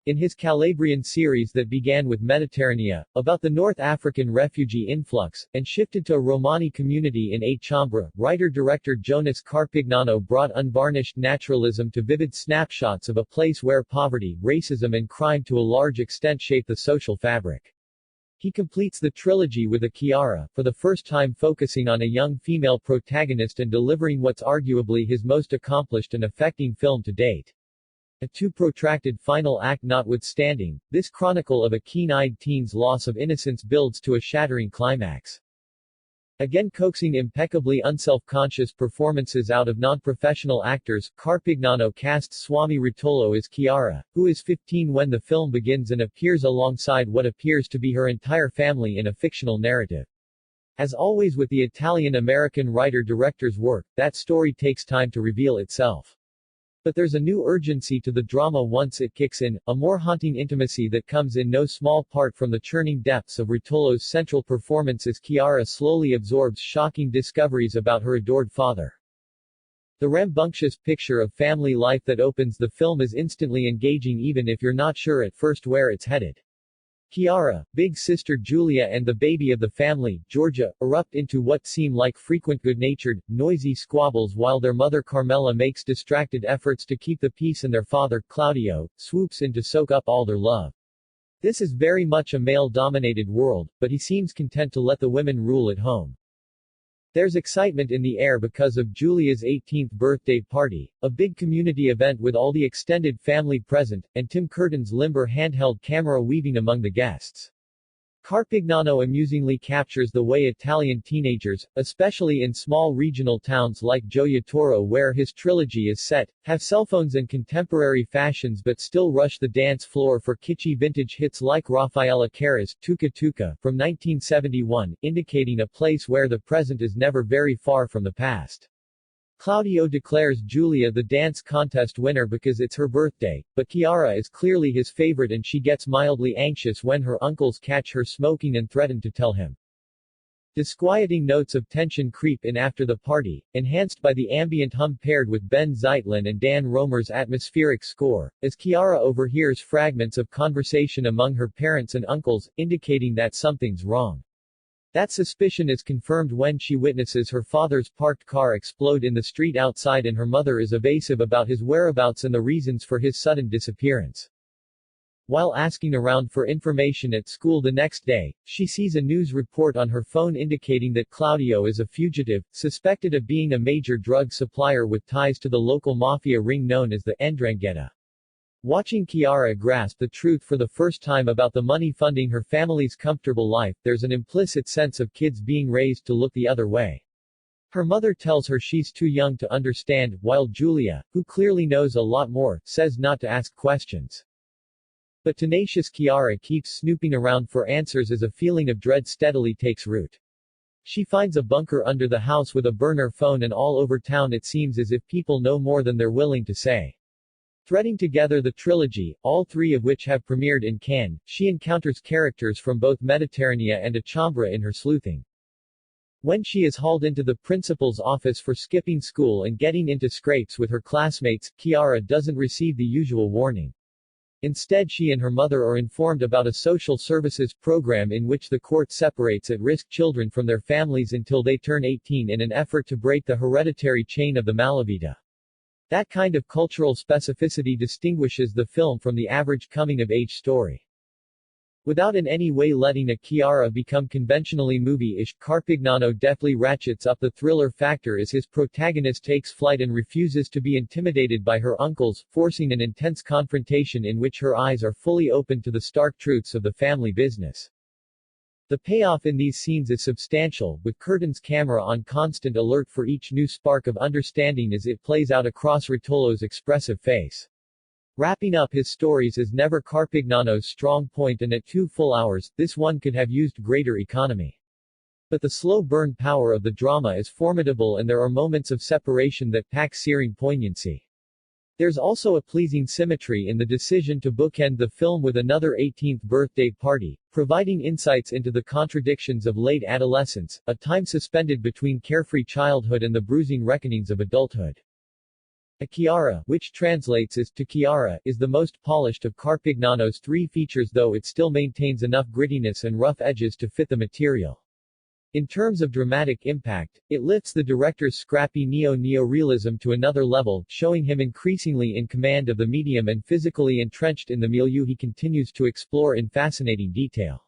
In his Calabrian series that began with Mediterranea, about the North African refugee influx, and shifted to a Romani community in Chambra, writer-director Jonas Carpignano brought unvarnished naturalism to vivid snapshots of a place where poverty, racism and crime to a large extent shape the social fabric. He completes the trilogy with a Chiara, for the first time focusing on a young female protagonist and delivering what's arguably his most accomplished and affecting film to date. A too-protracted final act notwithstanding, this chronicle of a keen-eyed teen's loss of innocence builds to a shattering climax. Again coaxing impeccably unself-conscious performances out of non-professional actors, Carpignano casts Swami Rotolo as Chiara, who is 15 when the film begins and appears alongside what appears to be her entire family in a fictional narrative. As always with the Italian-American writer-director's work, that story takes time to reveal itself. But there's a new urgency to the drama once it kicks in, a more haunting intimacy that comes in no small part from the churning depths of Rotolo's central performance as Chiara slowly absorbs shocking discoveries about her adored father. The rambunctious picture of family life that opens the film is instantly engaging even if you're not sure at first where it's headed. Chiara, big sister Giulia and the baby of the family, Georgia, erupt into what seem like frequent good-natured, noisy squabbles while their mother Carmela makes distracted efforts to keep the peace and their father, Claudio, swoops in to soak up all their love. This is very much a male-dominated world, but he seems content to let the women rule at home. There's excitement in the air because of Giulia's 18th birthday party, a big community event with all the extended family present, and Tim Curtin's limber handheld camera weaving among the guests. Carpignano amusingly captures the way Italian teenagers, especially in small regional towns like Gioia Tauro where his trilogy is set, have cell phones and contemporary fashions but still rush the dance floor for kitschy vintage hits like Raffaella Cara's Tuca Tuca from 1971, indicating a place where the present is never very far from the past. Claudio declares Giulia the dance contest winner because it's her birthday, but Chiara is clearly his favorite and she gets mildly anxious when her uncles catch her smoking and threaten to tell him. Disquieting notes of tension creep in after the party, enhanced by the ambient hum paired with Ben Zeitlin and Dan Romer's atmospheric score, as Chiara overhears fragments of conversation among her parents and uncles, indicating that something's wrong. That suspicion is confirmed when she witnesses her father's parked car explode in the street outside and her mother is evasive about his whereabouts and the reasons for his sudden disappearance. While asking around for information at school the next day, she sees a news report on her phone indicating that Claudio is a fugitive, suspected of being a major drug supplier with ties to the local mafia ring known as the 'Ndrangheta. Watching Chiara grasp the truth for the first time about the money funding her family's comfortable life, there's an implicit sense of kids being raised to look the other way. Her mother tells her she's too young to understand, while Giulia, who clearly knows a lot more, says not to ask questions. But tenacious Chiara keeps snooping around for answers as a feeling of dread steadily takes root. She finds a bunker under the house with a burner phone and all over town it seems as if people know more than they're willing to say. Threading together the trilogy, all three of which have premiered in Cannes, she encounters characters from both Mediterranea and Chambra in her sleuthing. When she is hauled into the principal's office for skipping school and getting into scrapes with her classmates, Chiara doesn't receive the usual warning. Instead she and her mother are informed about a social services program in which the court separates at-risk children from their families until they turn 18 in an effort to break the hereditary chain of the Malavita. That kind of cultural specificity distinguishes the film from the average coming-of-age story. Without in any way letting a Chiara become conventionally movie-ish, Carpignano deftly ratchets up the thriller factor as his protagonist takes flight and refuses to be intimidated by her uncles, forcing an intense confrontation in which her eyes are fully open to the stark truths of the family business. The payoff in these scenes is substantial, with Curtin's camera on constant alert for each new spark of understanding as it plays out across Rotolo's expressive face. Wrapping up his stories is never Carpignano's strong point and at 2 full hours, this one could have used greater economy. But the slow burn power of the drama is formidable and there are moments of separation that pack searing poignancy. There's also a pleasing symmetry in the decision to bookend the film with another 18th birthday party, providing insights into the contradictions of late adolescence, a time suspended between carefree childhood and the bruising reckonings of adulthood. A Chiara, which translates as to Chiara, is the most polished of Carpignano's three features, though it still maintains enough grittiness and rough edges to fit the material. In terms of dramatic impact, it lifts the director's scrappy neorealism to another level, showing him increasingly in command of the medium and physically entrenched in the milieu he continues to explore in fascinating detail.